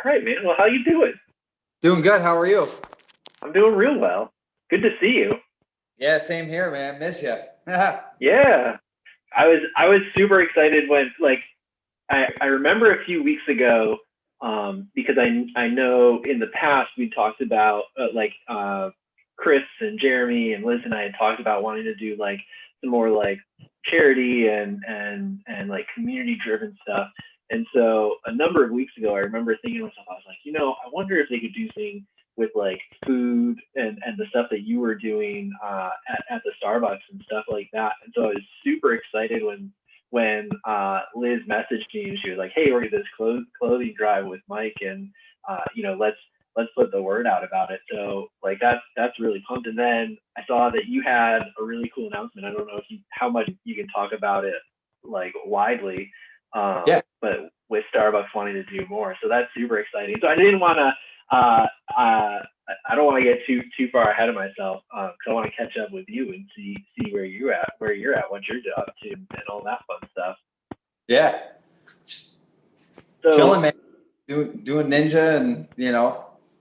right, man. Well, how you doing? Doing good. How are you? I'm doing real well. Good to see you. Yeah, same here, man. Miss you. Yeah, I was super excited when I remember a few weeks ago because I know in the past we talked about Chris and Jeremy and Liz and I had talked about wanting to do like some more like charity and like community driven stuff. And so a number of weeks ago, I remember thinking to myself, I was like, I wonder if they could do something with like food and the stuff that you were doing at the Starbucks and stuff like that. And so I was super excited when Liz messaged me and she was like, "Hey, we're gonna do this clothing drive with Mike, and let's put the word out about it." So like that's really pumped. And then I saw that you had a really cool announcement. I don't know if how much you can talk about it like widely, Yeah. but with Starbucks wanting to do more, so that's super exciting. So I didn't want to. I don't want to get too far ahead of myself because I want to catch up with you and see where you're at, what you're up to, and all that fun stuff. Yeah. Just chilling, man. Doing ninja and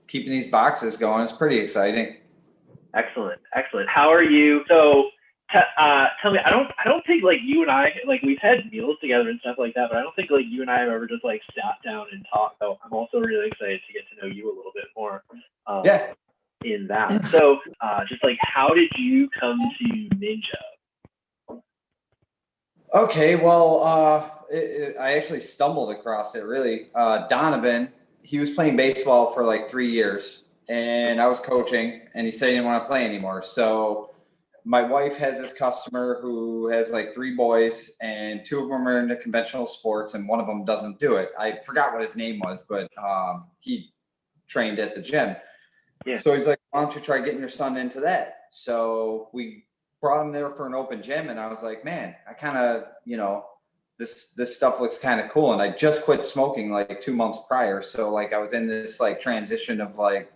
keeping these boxes going. It's pretty exciting. Excellent. How are you? So tell me, I don't think like you and I like we've had meals together and stuff like that, but I don't think like you and I have ever just like sat down and talked. So I'm also really excited to get to know you a little bit more. Yeah. In that. So just like how did you come to Ninja? Okay. Well, I actually stumbled across it really. Donovan, he was playing baseball for like 3 years, and I was coaching, and he said he didn't want to play anymore. So my wife has this customer who has like 3 boys, and 2 of them are into conventional sports, and one of them doesn't do it. I forgot what his name was, but he trained at the gym. Yeah. So he's like, "Why don't you try getting your son into that?" So we brought him there for an open gym, and I was like, "Man, I kind of, this stuff looks kind of cool." And I just quit smoking like 2 months prior, so like I was in this like transition of like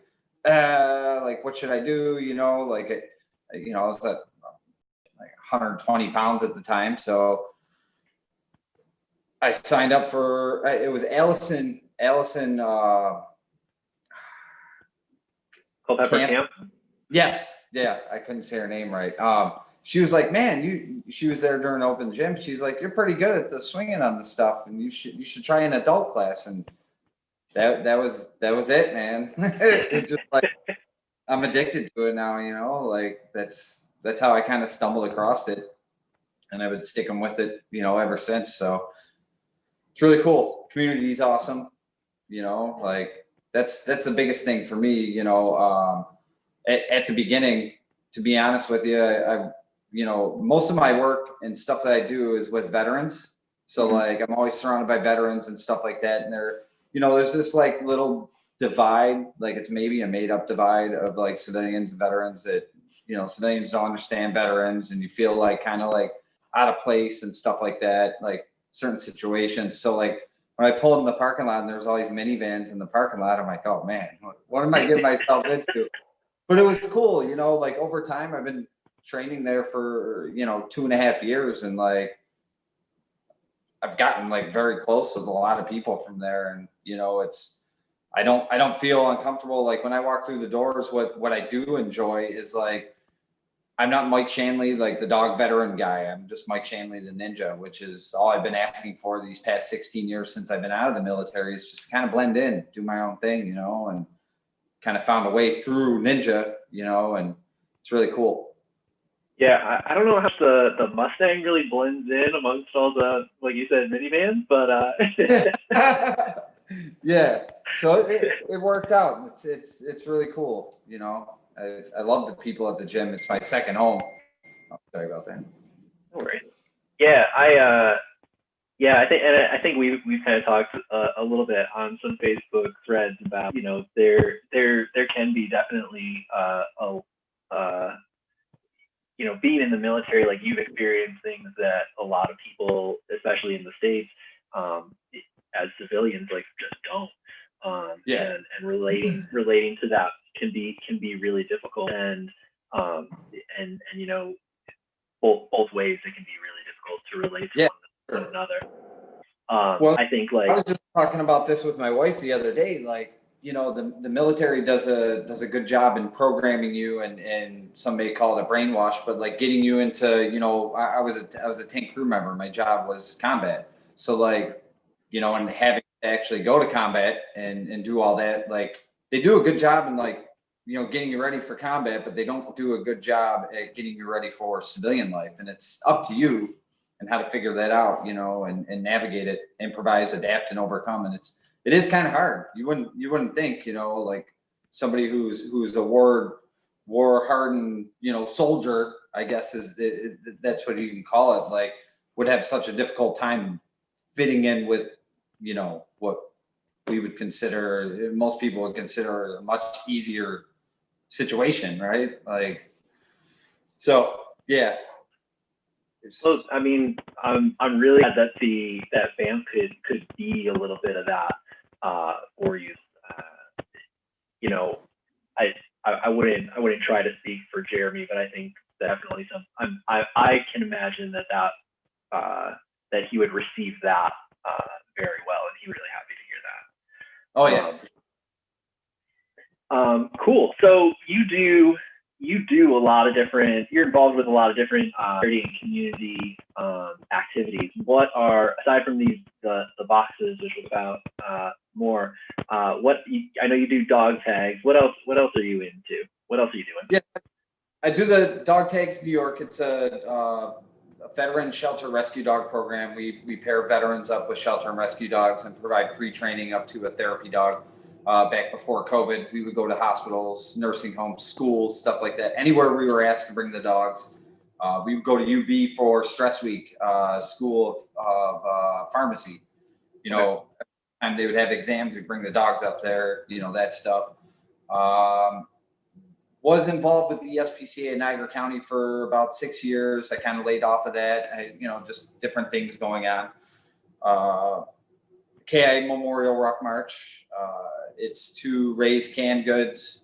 what should I do? I was at like 120 pounds at the time, so I signed up for it was Allison Culpepper Camp. Yes. Yeah. I couldn't say her name right. She was like, "Man, she was there during open gym. She's like, "You're pretty good at the swinging on the stuff, and you should try an adult class." And that was it, man. It just like I'm addicted to it now, like that's how I kind of stumbled across it, and I've been sticking with it, ever since. So it's really cool. Community's awesome, like that's the biggest thing for me, at the beginning, to be honest with you. Most of my work and stuff that I do is with veterans. So like I'm always surrounded by veterans and stuff like that. And there's this like little divide, like it's maybe a made up divide of like civilians and veterans that, civilians don't understand veterans, and you feel like kind of like out of place and stuff like that, like certain situations. So like when I pulled in the parking lot and there's all these minivans in the parking lot, I'm like, oh man, what am I getting myself into? But it was cool, like over time I've been training there for, 2.5 years, and like I've gotten like very close with a lot of people from there. And, I don't feel uncomfortable. Like when I walk through the doors, what I do enjoy is like, I'm not Mike Shanley, like the dog veteran guy. I'm just Mike Shanley, the ninja, which is all I've been asking for these past 16 years since I've been out of the military, is just kind of blend in, do my own thing, and kind of found a way through ninja, and it's really cool. Yeah, I don't know how the Mustang really blends in amongst all the, like you said, minivans, but Yeah. So it worked out. It's really cool. I love the people at the gym. It's my second home. Oh, sorry about that. no worries. Yeah, I think we've kind of talked a little bit on some Facebook threads about there can be definitely being in the military, like you've experienced things that a lot of people, especially in the States, as civilians, like just don't. Yeah. And relating to that can be really difficult, and both ways it can be really difficult to relate to Yeah. one another. Well, I think I was just talking about this with my wife the other day. Like, the military does a good job in programming you, and some may call it a brainwash, but like getting you into, I was a tank crew member. My job was combat. So like, and having to actually go to combat and do all that, like they do a good job in like, getting you ready for combat, but they don't do a good job at getting you ready for civilian life. And it's up to you and how to figure that out, and navigate it, improvise, adapt, and overcome. And it is kind of hard. You wouldn't think, like somebody who's a war hardened, soldier, I guess that's what you can call it, like would have such a difficult time fitting in with, what we would consider, most people would consider a much easier situation, right? Like, so yeah. well, I mean, I'm really glad that that BAMF could be a little bit of that for you. You know, I wouldn't try to speak for Jeremy, but I think definitely I can imagine that he would receive that very well, and he's really happy to hear that. Oh yeah. Cool. So you do a lot of different. You're involved with a lot of different charity and community activities. What are, aside from the boxes, which was about more? I know you do dog tags. What else are you into? What else are you doing? Yeah, I do the Dog Tags New York. It's a veteran shelter rescue dog program. We pair veterans up with shelter and rescue dogs and provide free training up to a therapy dog. Back before COVID, we would go to hospitals, nursing homes, schools, stuff like that. Anywhere we were asked to bring the dogs. We would go to UB for Stress Week, School of Pharmacy. Every time they would have exams, we'd bring the dogs up there, that stuff. Was involved with the SPCA in Niagara County for about 6 years. I kind of laid off of that. Just different things going on. KI Memorial Rock March. It's to raise canned goods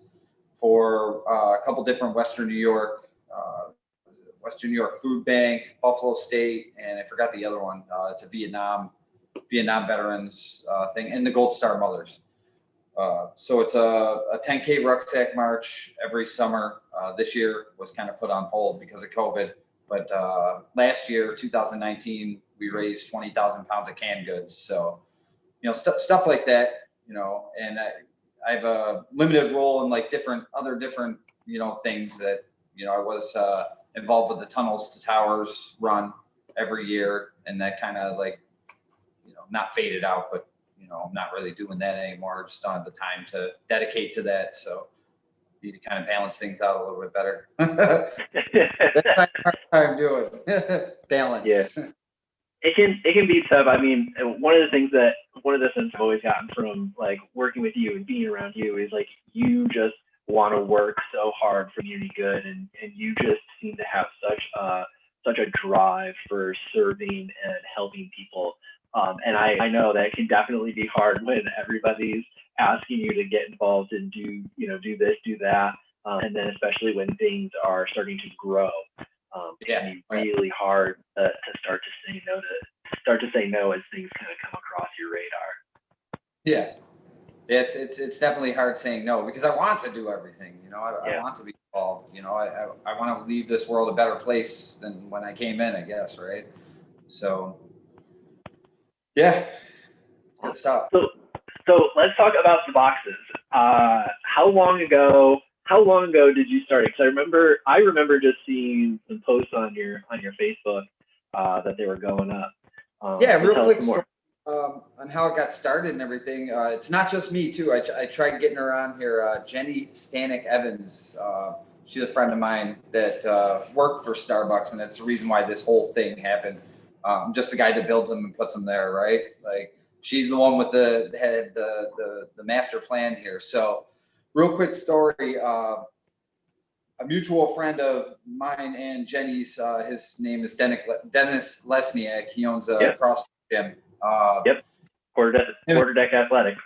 for a couple different Western New York Food Bank, Buffalo State, and I forgot the other one. It's a Vietnam veterans thing, and the Gold Star Mothers. So it's a 10K rucksack march every summer. This year was kind of put on hold because of COVID, but last year, 2019, we raised 20,000 pounds of canned goods. So, stuff like that, and I have a limited role in like different, things that, I was involved with the Tunnels to Towers run every year, and that kind of like, not faded out, but I'm not really doing that anymore. Just don't have the time to dedicate to that. So need to kind of balance things out a little bit better. That's my time doing balance. Yeah. It can be tough. I mean, one of the things I've always gotten from like working with you and being around you is like you just want to work so hard for community good, and you just seem to have such a drive for serving and helping people. And I know that it can definitely be hard when everybody's asking you to get involved and do this, do that, and then especially when things are starting to grow. It can be really hard to start to say no as things kind of come across your radar. Yeah, it's definitely hard saying no because I want to do everything. I want to be involved. I want to leave this world a better place than when I came in, I guess, right? So, yeah, it's good stuff. So let's talk about the boxes. How long ago did you start? Because I remember just seeing some posts on your Facebook that they were going up. Yeah, real quick story on how it got started and everything. It's not just me too. I tried getting her on here. Jenny Stanek Evans. She's a friend of mine that worked for Starbucks, and that's the reason why this whole thing happened. I'm just the guy that builds them and puts them there, right? Like she's the one with the master plan here. So, real quick story. A mutual friend of mine and Jenny's, his name is Dennis Lesniak. He owns a CrossFit gym. Quarter Deck Athletics.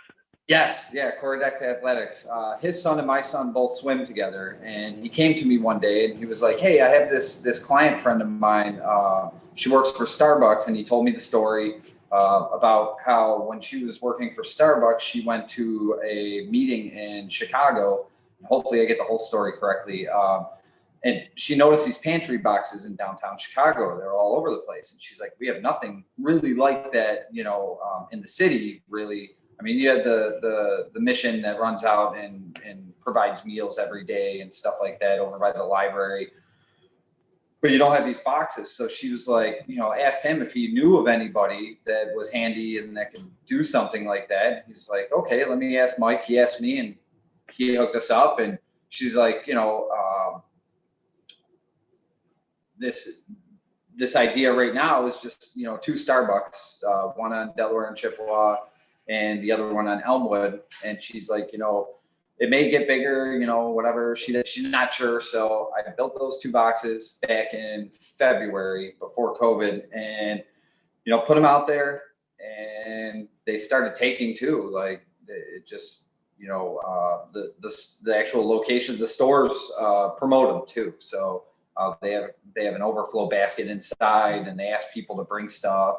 Yes, yeah, Quarter Deck Athletics. His son and my son both swim together, and he came to me one day and he was like, "Hey, I have this client friend of mine. She works for Starbucks," and he told me the story. about how when she was working for Starbucks, she went to a meeting in Chicago. Hopefully I get the whole story correctly. And she noticed these pantry boxes in downtown Chicago. They're all over the place. And she's like, we have nothing really like that, in the city, really. I mean, you have the mission that runs out and provides meals every day and stuff like that over by the library. But you don't have these boxes. So she was like, asked him if he knew of anybody that was handy and that could do something like that. He's like, okay, let me ask Mike. He asked me and he hooked us up. And she's like, this idea right now is just, 2 Starbucks, one on Delaware and Chippewa and the other one on Elmwood. And she's like, it may get bigger, whatever. She's not sure. So I built those 2 boxes back in February before COVID and, put them out there and they started taking too. Like it just, the actual location, the stores promote them too. So they have an overflow basket inside and they ask people to bring stuff.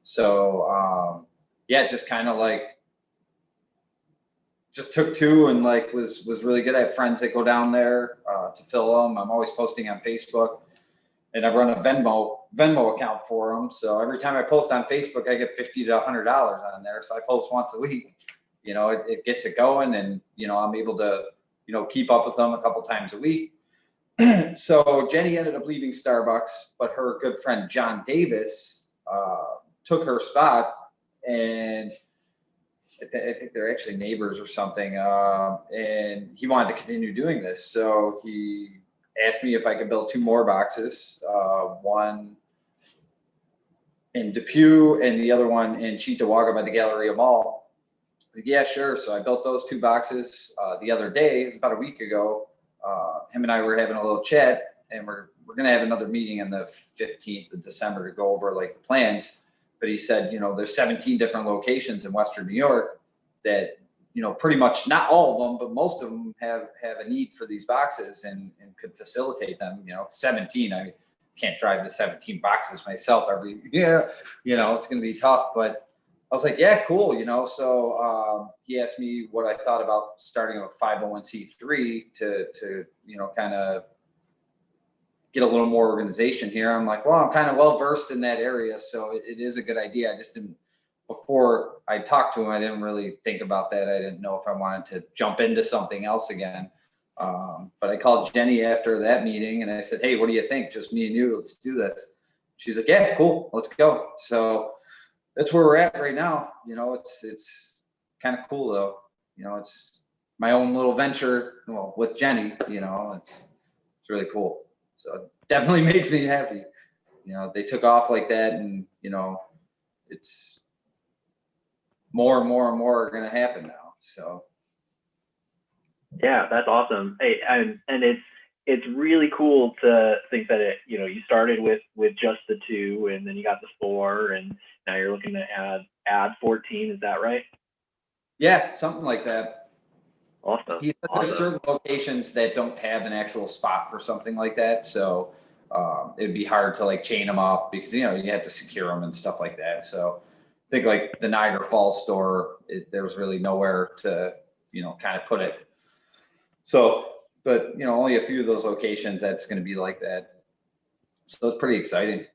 So just kind of like, just took 2 and like was really good. I have friends that go down there to fill them. I'm always posting on Facebook and I run a Venmo account for them. So every time I post on Facebook, I get $50 to $100 on there. So I post once a week, it gets it going and, I'm able to, keep up with them a couple times a week. So Jenny ended up leaving Starbucks, but her good friend, John Davis, took her spot and I think they're actually neighbors or something. And he wanted to continue doing this. So he asked me if I could build 2 more boxes, one in Depew and the other one in Cheektowaga by the Galleria Mall. I was like, yeah, sure. So I built those 2 boxes the other day. It was about a week ago. Him and I were having a little chat and we're going to have another meeting on the 15th of December to go over like the plans. But he said, there's 17 different locations in Western New York that, pretty much not all of them, but most of them have a need for these boxes and could facilitate them. 17, I can't drive the 17 boxes myself every year. It's going to be tough. But I was like, yeah, cool. So he asked me what I thought about starting a 501c3 to kind of get a little more organization here. I'm like, well, I'm kind of well versed in that area, so it is a good idea. I just didn't, before I talked to him, I didn't really think about that. I didn't know if I wanted to jump into something else again. But I called Jenny after that meeting and I said, hey, what do you think? Just me and you, let's do this. She's like, yeah, cool, let's go. So that's where we're at right now. It's kind of cool though. It's my own little venture, with Jenny. It's really cool. So it definitely makes me happy. They took off like that and, it's more and more and more are going to happen now. So. Yeah, that's awesome. Hey, and it's really cool to think that you started with just the 2 and then you got the 4 and now you're looking to add 14. Is that right? Yeah, something like that. Awesome. He said there's certain locations that don't have an actual spot for something like that. So it'd be hard to like chain them up because, you have to secure them and stuff like that. So I think like the Niagara Falls store, there was really nowhere to, kind of put it. So, but, only a few of those locations that's going to be like that. So it's pretty exciting.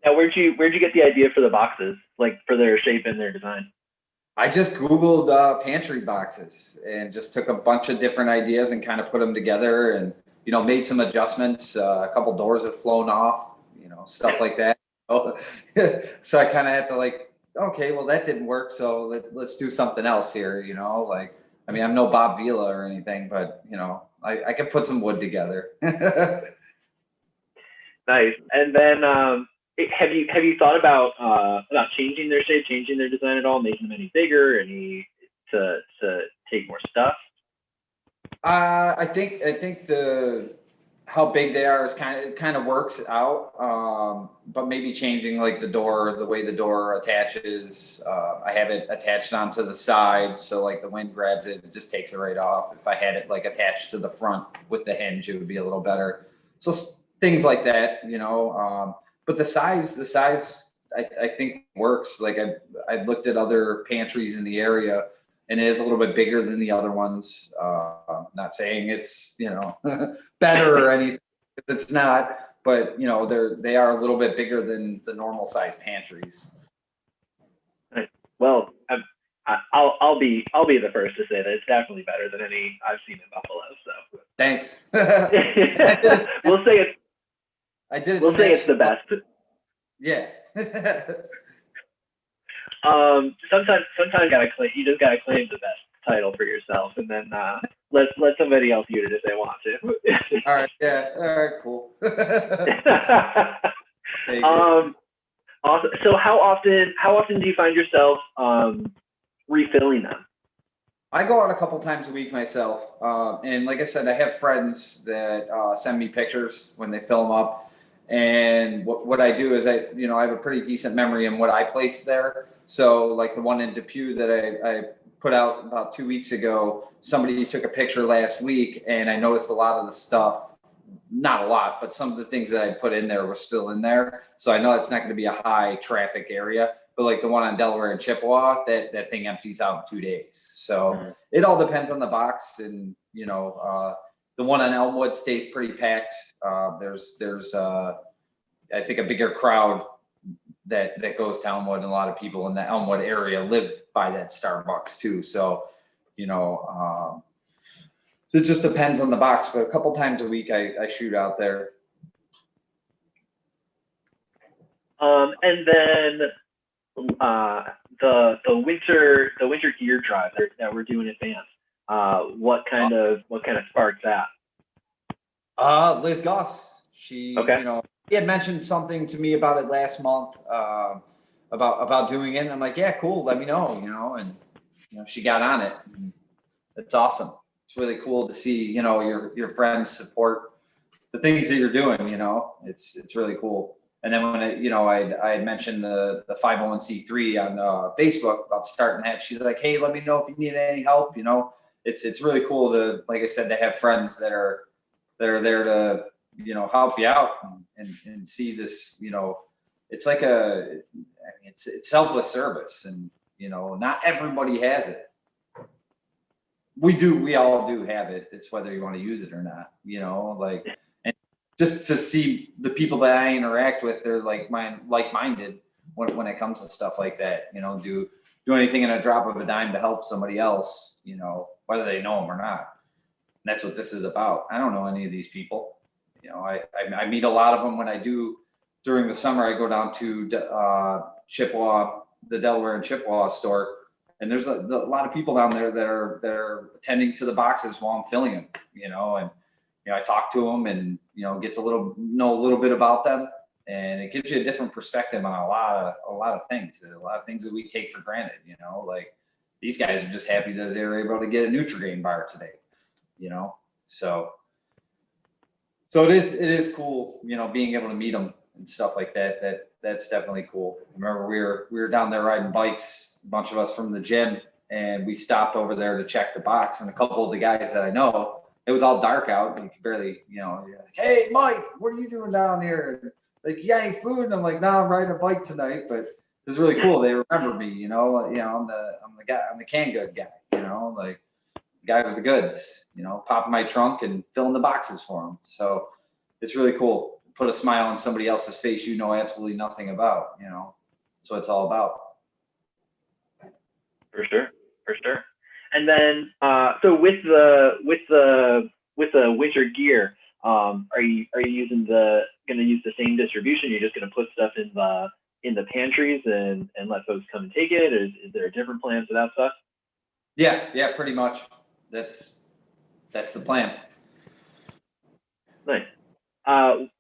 Now, where'd you get the idea for the boxes, like for their shape and their design? I just Googled pantry boxes and just took a bunch of different ideas and kind of put them together and, made some adjustments. A couple doors have flown off, stuff like that. So I kind of had to like, okay, well that didn't work. So let's do something else here, I'm no Bob Vila or anything, but I can put some wood together. Nice. And then have you thought about changing their shape, changing their design at all, making them any bigger, any to take more stuff? I think how big they are is kind of works out. But maybe changing like the way the door attaches. I have it attached onto the side, so like the wind grabs it, it just takes it right off. If I had it like attached to the front with the hinge, it would be a little better. So things like that, But the size, I think works. Like I've looked at other pantries in the area, and it is a little bit bigger than the other ones. Not saying it's, you know, better or anything. It's not, but you know, they are a little bit bigger than the normal size pantries. Well, I'll be the first to say that it's definitely better than any I've seen in Buffalo. So Thanks. we'll say it's I did it. We'll say it's the best. Yeah. Sometimes you just gotta claim the best title for yourself, and then let somebody else use it if they want to. All right. Yeah. All right. Cool. Awesome. So how often do you find yourself refilling them? I go out a couple times a week myself, and like I said, I have friends that send me pictures when they fill them up. And what I do is I have a pretty decent memory in what I place there. So like the one in Depew that I put out about 2 weeks ago, somebody took a picture last week, and I noticed a lot of the stuff, not a lot, but some of the things that I put in there were still in there. So I know it's not going to be a high traffic area, but like the one on Delaware and Chippewa, that thing empties out in 2 days. So it all depends on the box. And, the one on Elmwood stays pretty packed. There's I think a bigger crowd that goes to Elmwood, and a lot of people in the Elmwood area live by that Starbucks too. So, so it just depends on the box, but a couple times a week I shoot out there. And then the winter gear drive that we're doing in advance. What kind of sparked that? Liz Goss. She, okay. He had mentioned something to me about it last month, about doing it. And I'm like, yeah, cool. Let me know, and she got on it. It's awesome. It's really cool to see, your friends support the things that you're doing. It's really cool. And then when I had mentioned the 501c3 on Facebook about starting that, she's like, hey, let me know if you need any help. It's really cool to, like I said, to have friends that are there to help you out and see this. It's like it's selfless service, and not everybody has it. We all do have it. It's whether you want to use it or not. And just to see the people that I interact with, they're like-minded when it comes to stuff like that. Do anything in a drop of a dime to help somebody else. Whether they know them or not. And that's what this is about. I don't know any of these people. I meet a lot of them when I do during the summer. I go down to Chippewa, the Delaware and Chippewa store, and there's a lot of people down there that are attending to the boxes while I'm filling them. And I talk to them and get to know a little bit about them, and it gives you a different perspective on a lot of things that we take for granted. Like these guys are just happy that they were able to get a Nutrigrain bar today. So it is cool, being able to meet them and stuff like that. That's definitely cool. I remember we were down there riding bikes, a bunch of us from the gym, and we stopped over there to check the box. And a couple of the guys that I know, it was all dark out, and you could barely, you're like, hey, Mike, what are you doing down here? Like, you got any food? And I'm like, no, I'm riding a bike tonight. But it's really cool. They remember me, I'm the guy, I'm the canned good guy, like guy with the goods, popping my trunk and filling the boxes for them. So it's really cool. Put a smile on somebody else's face you know absolutely nothing about. That's what it's all about. For sure. And then, so with the winter gear, are you going to use the same distribution? You're just going to put stuff in the pantries and let folks come and take it? Is there a different plan for that stuff? Yeah, pretty much. That's the plan. Nice.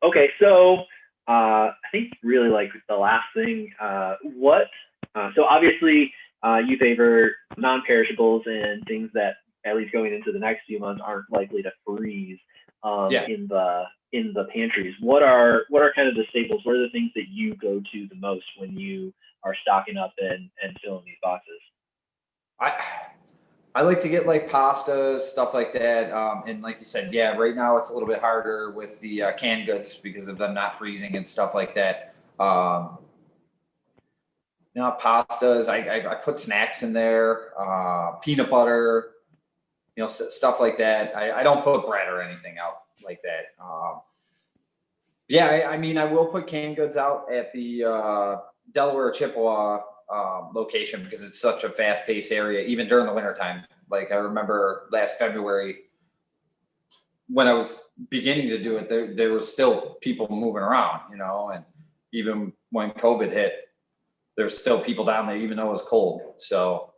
Okay, so I think really like the last thing. So obviously you favor non-perishables and things that at least going into the next few months aren't likely to freeze in the pantries. What are kind of the staples? What are the things that you go to the most when you are stocking up and filling these boxes? I like to get like pastas, stuff like that. And like you said, yeah, right now it's a little bit harder with the canned goods because of them not freezing and stuff like that. pastas. I put snacks in there, peanut butter, stuff like that. I don't put bread or anything out like that. Yeah, I mean, I will put canned goods out at the Delaware Chippewa location because it's such a fast-paced area, even during the wintertime. Like I remember last February when I was beginning to do it, there was still people moving around, and even when COVID hit, there's still people down there, even though it was cold. So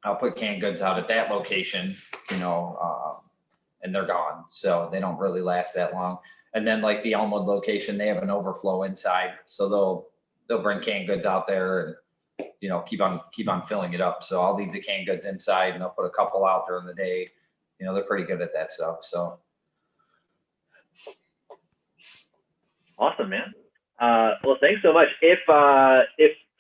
I'll put canned goods out at that location, and they're gone. So they don't really last that long. And then like the Elmwood location, they have an overflow inside. So they'll bring canned goods out there and, keep on filling it up. So I'll leave the canned goods inside and I'll put a couple out during the day. They're pretty good at that stuff. So. Awesome, man. Well, thanks so much. If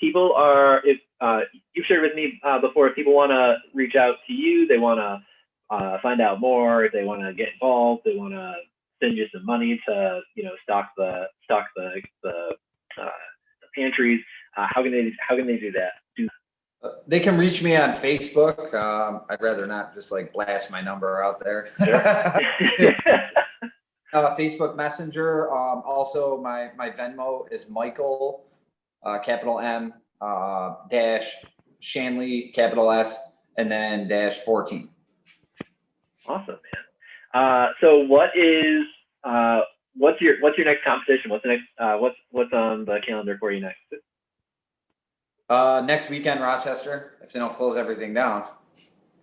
people are, you've shared with me before, if people want to reach out to you, they want to find out more, if they want to get involved, they want to send you some money to, stock the pantries. How can they do that? They can reach me on Facebook. I'd rather not just like blast my number out there. Sure. Facebook Messenger. Also, my Venmo is Michael, capital M, dash Shanley, capital S, and then dash 14. Awesome, man. So what's your next competition? What's the next? What's on the calendar for you next? Next weekend, Rochester, if they don't close everything down.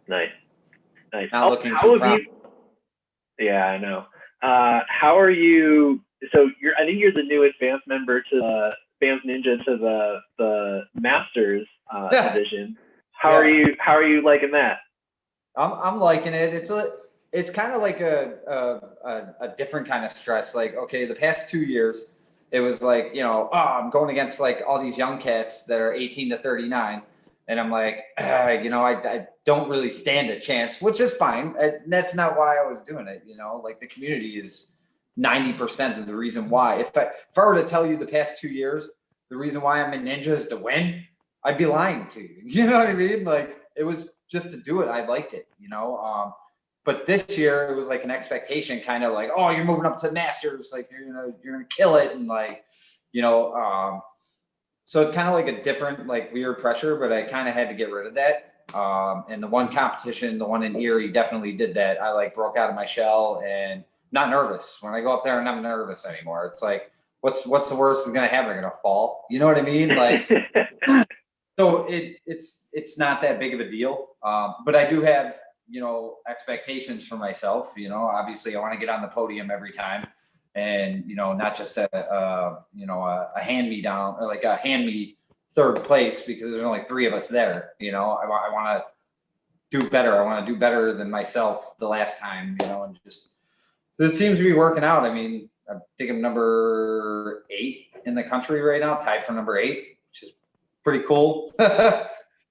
Nice. Not looking too proud. Yeah, I know. How are you? So I think you're the newest BAMF member to BAMF Ninja to the Masters division. How are you liking that? I'm liking it. It's kind of like a different kind of stress. Like, okay, the past 2 years, it was like, I'm going against like all these young cats that are 18 to 39. And I'm like, I don't really stand a chance, which is fine. That's not why I was doing it. Like the community is 90% of the reason why. If I were to tell you the past 2 years, the reason why I'm in Ninja is to win, I'd be lying to you. You know what I mean? Like it was just to do it. I liked it, but this year it was like an expectation, kind of like, oh, you're moving up to Masters, like you're gonna kill it, and like, so it's kind of like a different, like weird pressure, but I kind of had to get rid of that. And the one competition, the one in Erie, definitely did that. I like broke out of my shell and not nervous. When I go up there, I'm not nervous anymore. It's like, what's the worst is gonna happen? I'm gonna fall. You know what I mean? Like, so it's not that big of a deal. But I do have, expectations for myself. Obviously I want to get on the podium every time, and not just a hand me down or like a hand me third place because there's only 3 of us there. I want to do better. I want to do better than myself the last time. And just so it seems to be working out. I mean, I think I'm number 8 in the country right now, tied for number 8, which is pretty cool.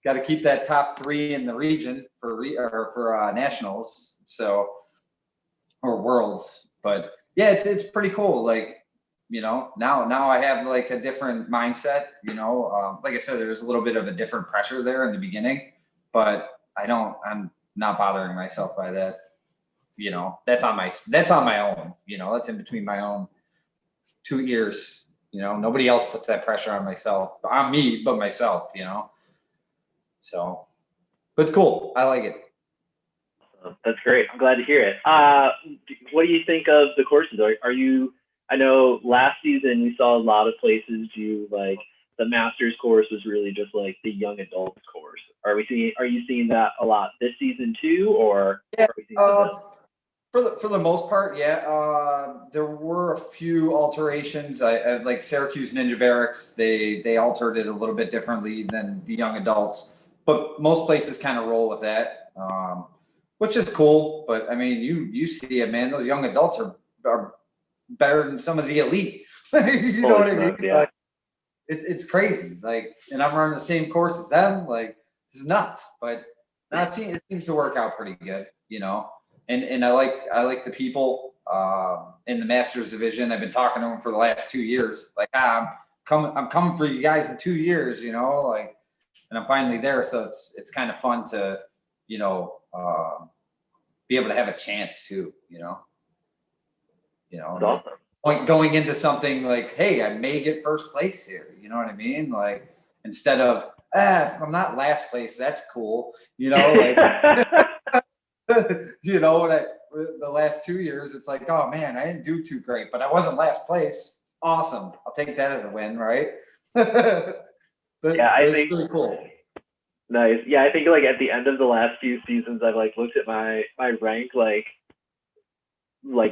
Got to keep that top 3 in the region for nationals, or worlds. But yeah, it's pretty cool. Like, now I have like a different mindset. Like I said, there's a little bit of a different pressure there in the beginning, but I'm not bothering myself by that. That's on my own. That's in between my own 2 ears. Nobody else puts that pressure on me, but myself. So, but it's cool. I like it. That's great. I'm glad to hear it. What do you think of the courses? I know last season we saw a lot of places do like the Masters course was really just like the young adults course. Are you seeing that a lot this season too, or? Yeah, for the most part, yeah. There were a few alterations. I like Syracuse Ninja Barracks. They altered it a little bit differently than the young adults, but most places kind of roll with that, which is cool. But I mean, you see it, man. Those young adults are better than some of the elite. You know what I mean? Yeah. Like, it's crazy. Like, and I'm running the same course as them. Like, this is nuts. But no, it seems to work out pretty good. And I like the people in the Masters division. I've been talking to them for the last 2 years. Like, I'm I'm coming for you guys in 2 years, you know, like, and I'm finally there. So it's kind of fun to, you know, be able to have a chance too, you know. That's awesome. Like going into something like, hey, I may get first place here. You know what I mean? Like instead of, if I'm not last place, that's cool. You know, like, you know, the last 2 years, it's like, oh man, I didn't do too great, but I wasn't last place. Awesome. I'll take that as a win, right? Yeah, I think it's really cool. Nice. Yeah, I think like at the end of the last few seasons, I've like looked at my rank like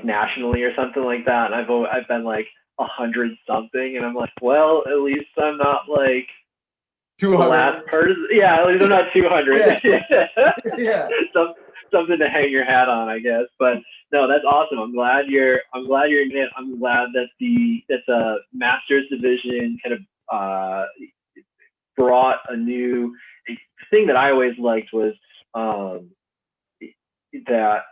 nationally or something like that, and I've been like 100 something, and I'm like, well, at least I'm not like 200. the last person. Yeah, at least I'm not 200. Yeah. Something to hang your hat on, I guess. But no, that's awesome. I'm glad you're in it. I'm glad that the Masters division kind of brought a new thing that I always liked was that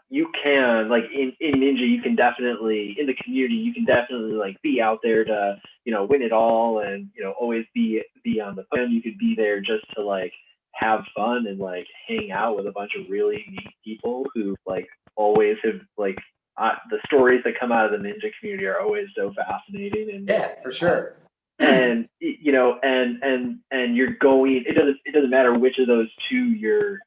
you can like in Ninja, you can definitely in the community, you can definitely like be out there to, you know, win it all and, you know, always be on the podium. You could be there just to like have fun and like hang out with a bunch of really neat people who like always have like the stories that come out of the Ninja community are always so fascinating. And yeah, for sure. And you know, and you're going. It doesn't matter which of those two you're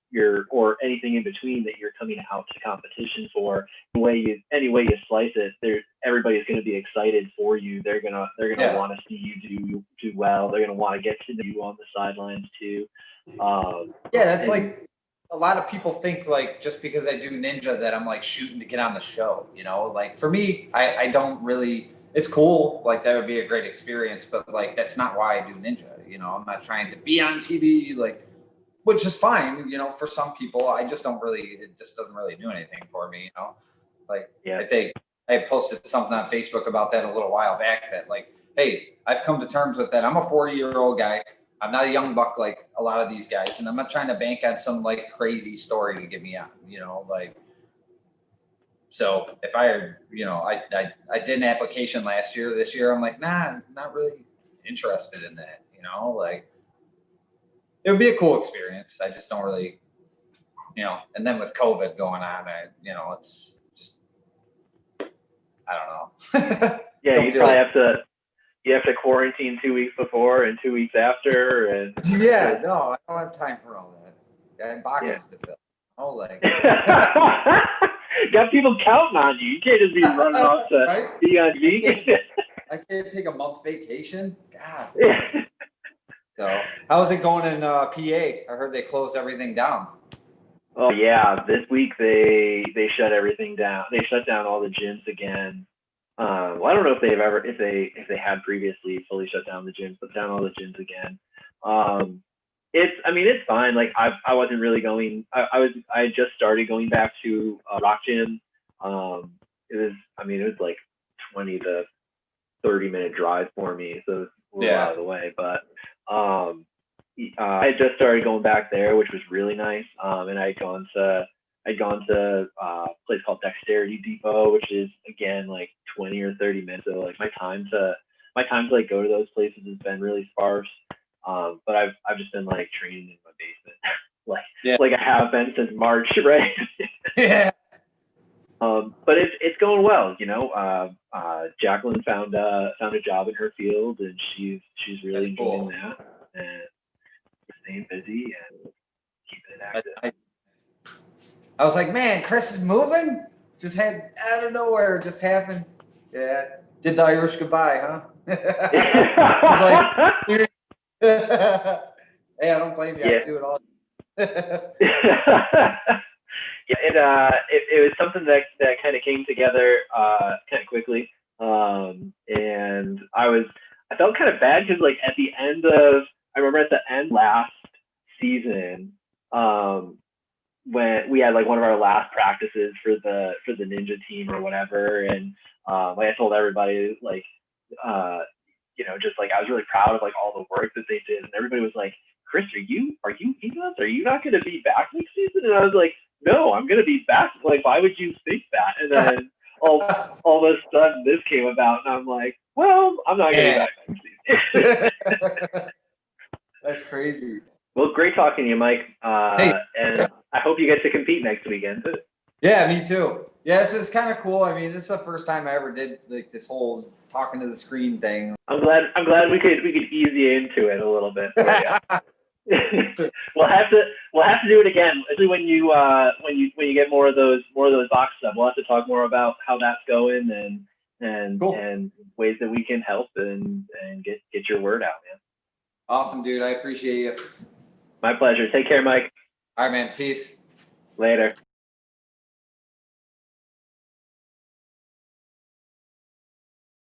or anything in between that you're coming out to competition for. Any way you slice it, everybody's going to be excited for you. They're gonna want to see you do well. They're gonna want to get to know you on the sidelines too. That's like a lot of people think like just because I do Ninja that I'm like shooting to get on the show. You know, like for me, I don't really. It's cool, like that would be a great experience, but like that's not why I do Ninja. You know, I'm not trying to be on TV, like, which is fine. You know, for some people, I just don't really. It just doesn't really do anything for me. You know, like I think I posted something on Facebook about that a little while back. That like, hey, I've come to terms with that. I'm a 40-year-old guy. I'm not a young buck like a lot of these guys, and I'm not trying to bank on some like crazy story to get me on. You know, like. So if I, you know, I did an application last year. This year, I'm like, nah, not really interested in that. You know, like it would be a cool experience. I just don't really, you know. And then with COVID going on, it's just, I don't know. Yeah, you probably have to quarantine 2 weeks before and 2 weeks after, and yeah, no, I don't have time for all that. I have boxes to fill. Oh, like. Got people counting on you. You can't just be running off to right? Be on vegan. I can't take a month vacation. God. So, how's it going in PA? I heard they closed everything down. Oh yeah, this week they shut everything down. They shut down all the gyms again. Well, I don't know if if they had previously fully shut down the gyms, but down all the gyms again. It's fine. Like I wasn't really going. I just started going back to rock gym. It was like 20 to 30-minute drive for me, so it's a little out of the way. But I just started going back there, which was really nice. And I'd gone to a place called Dexterity Depot, which is again like 20 or 30 minutes. So like my time to like go to those places has been really sparse. But I've just been like training in my basement, like I have been since March, right? Yeah. But it's going well, you know. Jacqueline found a job in her field, and she's really enjoying that, and staying busy and keeping it active. I was like, man, Chris is moving. Just had out of nowhere, just happened. Yeah, did the Irish goodbye, huh? It's like. Hey, I don't blame you. I do it all. Yeah, it was something that kind of came together kind of quickly, and I felt kind of bad because like I remember at the end last season, when we had like one of our last practices for the Ninja team or whatever, and like I told everybody like just like I was really proud of like all the work that they did, and everybody was like, Chris, are you nuts? Are you not going to be back next season? And I was like, no, I'm going to be back. Like, why would you think that? And then all of a sudden this came about, and I'm like, well, I'm not getting back. That's crazy. Well, great talking to you, Mike. Hey. And I hope you get to compete next weekend. Yeah, me too. Yeah, this is kind of cool. I mean, this is the first time I ever did like this whole talking to the screen thing. I'm glad we could ease you into it a little bit. we'll have to do it again, especially when you get more of those box stuff. We'll have to talk more about how that's going and Cool. and ways that we can help and get your word out, man. Awesome, dude. I appreciate you. My pleasure. Take care, Mike. All right, man. Peace. Later.